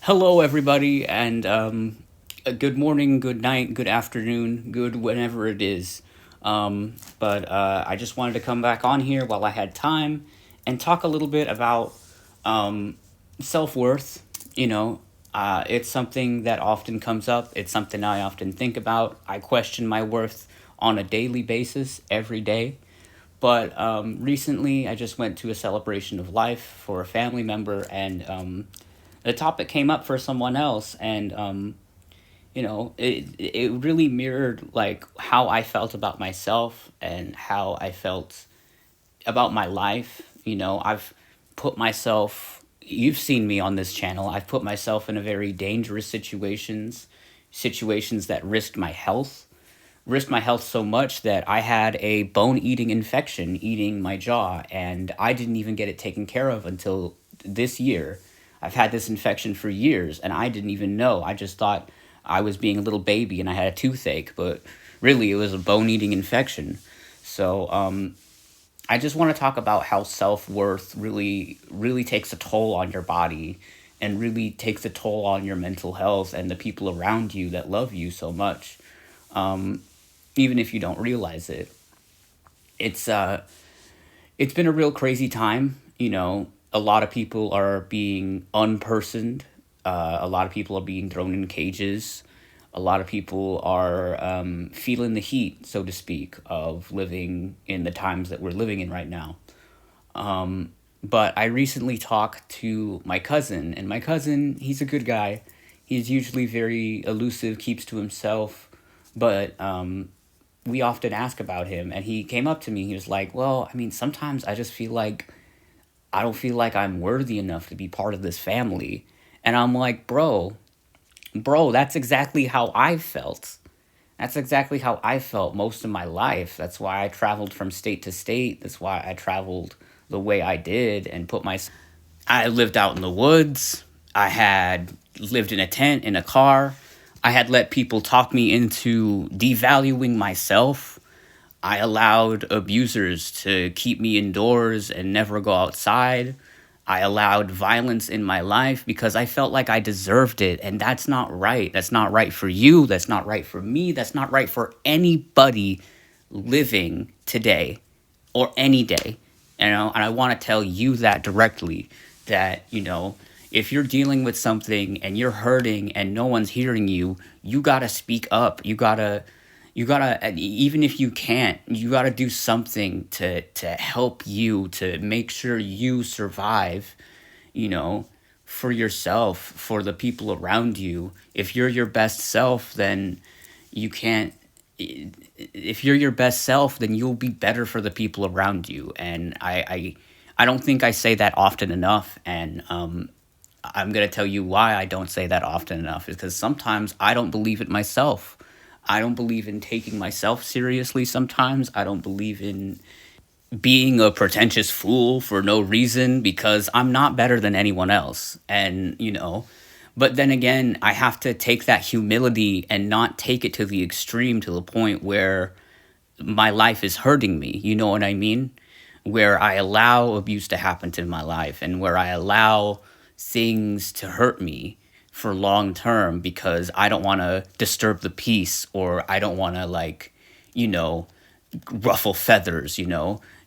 Hello, everybody, and good morning, good night, good afternoon, good whenever it is. But I just wanted to come back on here while I had time and talk a little bit about self worth. You know, it's something that often comes up, it's something I often think about. I question my worth on a daily basis, every day. But recently, I just went to a celebration of life for a family member, and the topic came up for someone else, and it really mirrored like how I felt about myself and how I felt about my life. I've put myself. You've seen me on this channel. I've put myself in a very dangerous situations that risked my health so much that I had a bone eating infection eating my jaw, and I didn't even get it taken care of until this year. I've had this infection for years, and I didn't even know. I just thought I was being a little baby and I had a toothache, but really it was a bone eating infection. So I just want to talk about how self worth really takes a toll on your body and really takes a toll on your mental health and the people around you that love you so much, even if you don't realize it. It's uh it's been a real crazy time. A lot of people are being unpersoned. A lot of people are being thrown in cages. A lot of people are feeling the heat, so to speak, of living in the times that we're living in right now. But I recently talked to my cousin, and my cousin, he's a good guy. He's usually very elusive, keeps to himself, but we often ask about him. And he came up to me. He was like, "Well, I mean, sometimes I just feel like I don't feel like I'm worthy enough to be part of this family." And I'm like, bro, that's exactly how I felt. That's exactly how I felt most of my life. That's why I traveled from state to state. That's why I traveled the way I did and put my. I lived out in the woods. I had lived in a tent, in a car. I had let people talk me into devaluing myself. I allowed abusers to keep me indoors and never go outside. I allowed violence in my life because I felt like I deserved it. And that's not right. That's not right for you. That's not right for me. That's not right for anybody living today or any day. And I want to tell you that directly, that, if you're dealing with something and you're hurting and no one's hearing you, you got to speak up. You gotta, and even if you can't, you gotta do something to help you, to make sure you survive, you know, for yourself, for the people around you. If you're your best self, then you can't. If you're your best self, then you'll be better for the people around you. And I don't think I say that often enough. And I'm gonna tell you why I don't say that often enough is because sometimes I don't believe it myself. I don't believe in taking myself seriously sometimes. I don't believe in being a pretentious fool for no reason because I'm not better than anyone else. But then again, I have to take that humility and not take it to the extreme to the point where my life is hurting me. You know what I mean? Where I allow abuse to happen to my life and where I allow things to hurt me for long term because I don't want to disturb the peace or I don't want to you know, ruffle feathers,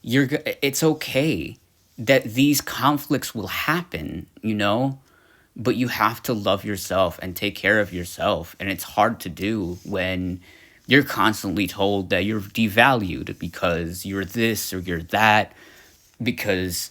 it's okay that these conflicts will happen, but you have to love yourself and take care of yourself. And it's hard to do when you're constantly told that you're devalued because you're this or you're that, because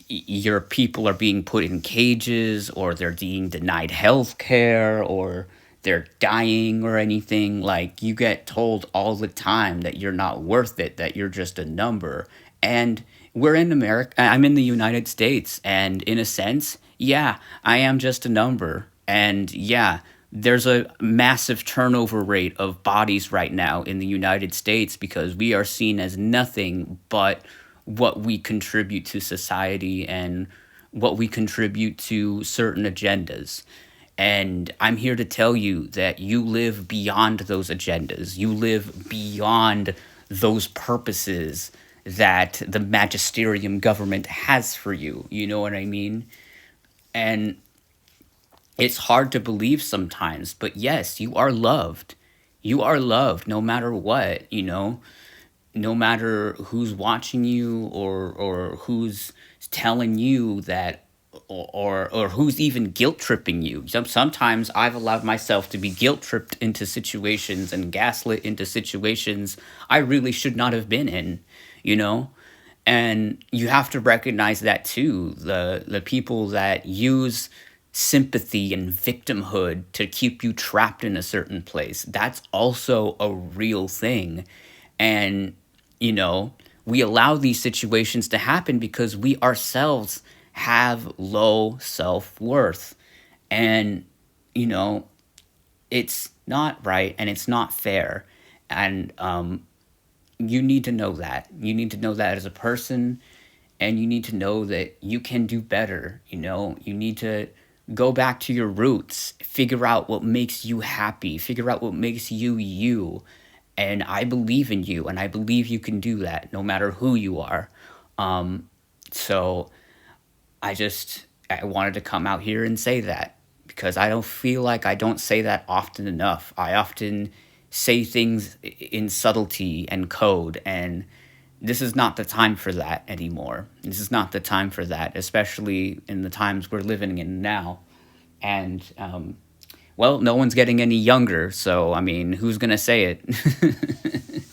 your people are being put in cages or they're being denied health care or they're dying or anything. Like, you get told all the time that you're not worth it, that you're just a number. And we're in America. I'm in the United States, and in a sense, yeah, I am just a number. And yeah, there's a massive turnover rate of bodies right now in the United States because we are seen as nothing but what we contribute to society and what we contribute to certain agendas. And I'm here to tell you that you live beyond those agendas. You live beyond those purposes that the magisterium government has for you. You know what I mean? And It's hard to believe sometimes, but yes, you are loved. You are loved no matter what, no matter who's watching you, or who's telling you that, or who's even guilt tripping you. Sometimes I've allowed myself to be guilt tripped into situations and gaslit into situations I really should not have been in, you know? And you have to recognize that too. The people that use sympathy and victimhood to keep you trapped in a certain place, that's also a real thing. And you know, we allow these situations to happen because we ourselves have low self-worth. And you know, it's not right and it's not fair. And you need to know that. You need to know that as a person, and you need to know that you can do better. You need to go back to your roots, figure out what makes you happy, figure out what makes you you. And I believe in you, and I believe you can do that no matter who you are. So I wanted to come out here and say that, because I don't feel like I don't say that often enough. I often say things in subtlety and code, and this is not the time for that anymore. This is not the time for that, especially in the times we're living in now. And well, no one's getting any younger, so I mean, who's gonna say it?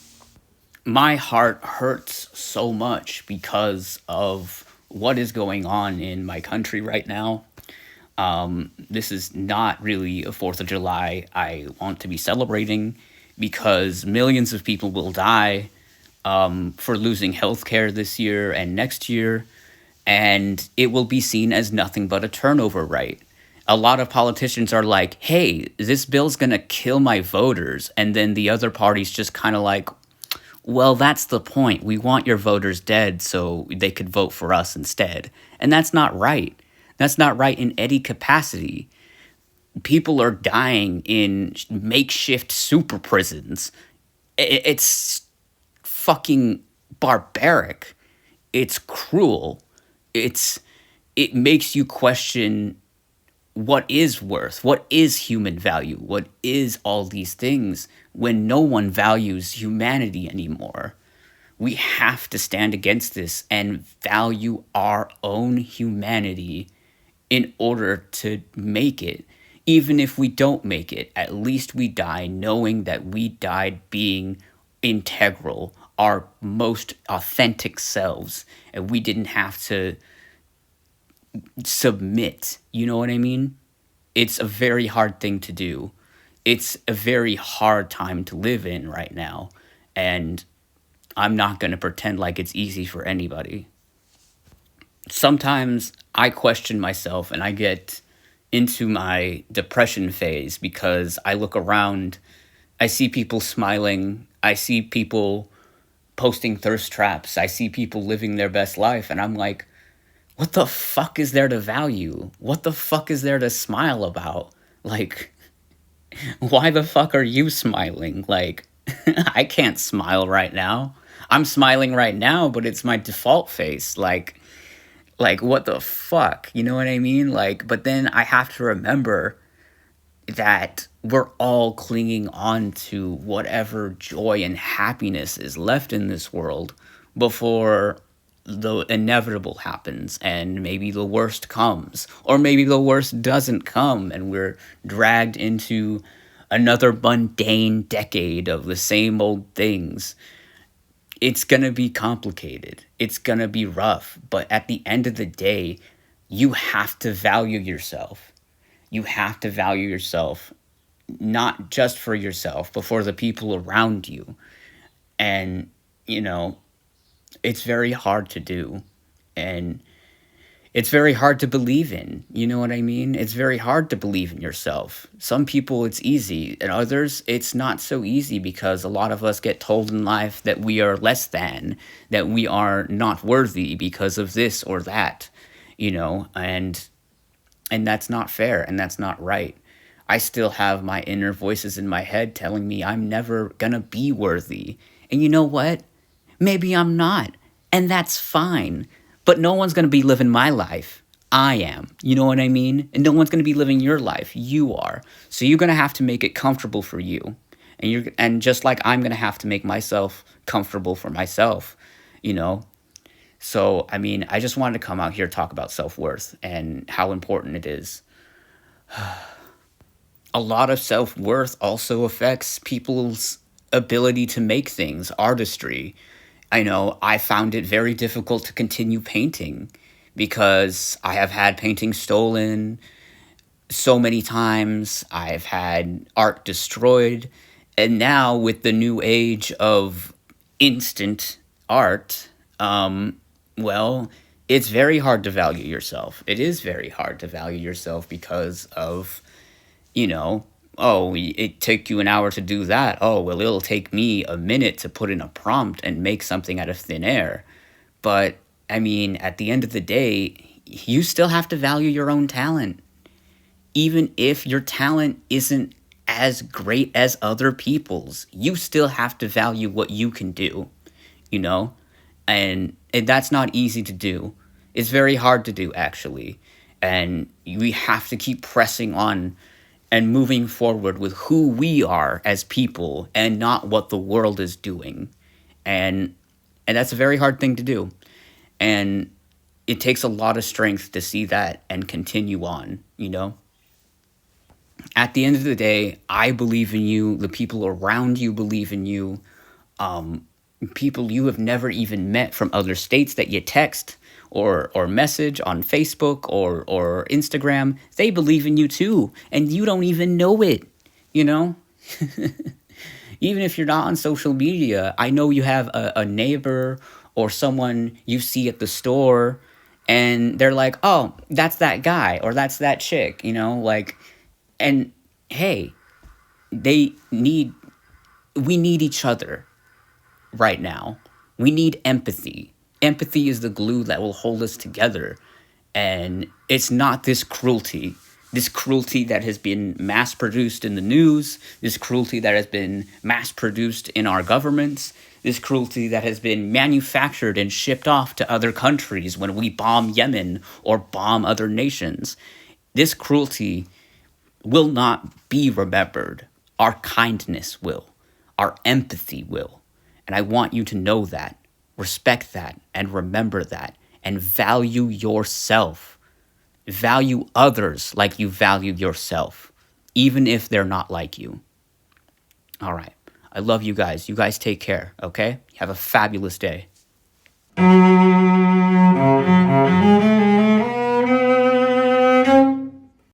My heart hurts so much because of what is going on in my country right now. This is not really a 4th of July I want to be celebrating, because millions of people will die for losing healthcare this year and next year, and it will be seen as nothing but a turnover right. A lot of politicians are like, hey, this bill's gonna kill my voters. And then the other party's just kind of like, well, that's the point. We want your voters dead so they could vote for us instead. And that's not right. That's not right in any capacity. People are dying in makeshift super prisons. It's fucking barbaric. It's cruel. It makes you question what is worth, what is human value, what is all these things, when no one values humanity anymore. We have to stand against this and value our own humanity in order to make it. Even if we don't make it, at least we die knowing that we died being integral, our most authentic selves, and we didn't have to submit. You know what I mean? It's a very hard thing to do. It's a very hard time to live in right now. And I'm not going to pretend like it's easy for anybody. Sometimes I question myself and I get into my depression phase because I look around, I see people smiling, I see people posting thirst traps, I see people living their best life, and I'm like, what the fuck is there to value? What the fuck is there to smile about? Like, why the fuck are you smiling? Like, I can't smile right now. I'm smiling right now, but it's my default face. Like what the fuck? You know what I mean? Like, but then I have to remember that we're all clinging on to whatever joy and happiness is left in this world before the inevitable happens, and maybe the worst comes, or maybe the worst doesn't come, and we're dragged into another mundane decade of the same old things. It's gonna be complicated, it's gonna be rough, but at the end of the day, you have to value yourself. You have to value yourself, not just for yourself, but for the people around you. And, you know, it's very hard to do. And it's very hard to believe in. You know what I mean? It's very hard to believe in yourself. Some people it's easy, and others it's not so easy, because a lot of us get told in life that we are less than, that we are not worthy because of this or that, and that's not fair and that's not right. I still have my inner voices in my head telling me I'm never gonna be worthy. And you know what? Maybe I'm not. And that's fine. But no one's gonna be living my life. I am. You know what I mean? And no one's going to be living your life. You are. So you're going to have to make it comfortable for you. And just like I'm going to have to make myself comfortable for myself, you know? So, I mean, I just wanted to come out here talk about self-worth and how important it is. A lot of self-worth also affects people's ability to make things, artistry. I know I found it very difficult to continue painting because I have had paintings stolen so many times. I've had art destroyed. And now, with the new age of instant art, well, it's very hard to value yourself. It is very hard to value yourself because of, you know, oh, it took you an hour to do that. Oh, well, it'll take me a minute to put in a prompt and make something out of thin air. But, I mean, at the end of the day, you still have to value your own talent. Even if your talent isn't as great as other people's, you still have to value what you can do, you know? And that's not easy to do. It's very hard to do, actually. And we have to keep pressing on and moving forward with who we are as people and not what the world is doing. And that's a very hard thing to do. And it takes a lot of strength to see that and continue on, you know? At the end of the day, I believe in you. The people around you believe in you. People you have never even met from other states that you text or message on Facebook or Instagram, they believe in you too, and you don't even know it, you know? Even if you're not on social media, I know you have a neighbor or someone you see at the store, and they're like, oh, that's that guy or that's that chick, you know? Like, and hey, they need, we need each other right now. We need empathy. Empathy is the glue that will hold us together. And it's not this cruelty that has been mass produced in the news, this cruelty that has been mass produced in our governments, this cruelty that has been manufactured and shipped off to other countries when we bomb Yemen or bomb other nations. This cruelty will not be remembered. Our kindness will. Our empathy will. And I want you to know that, respect that, and remember that, and value yourself. Value others like you value yourself, even if they're not like you. All right. I love you guys. You guys take care, okay? Have a fabulous day.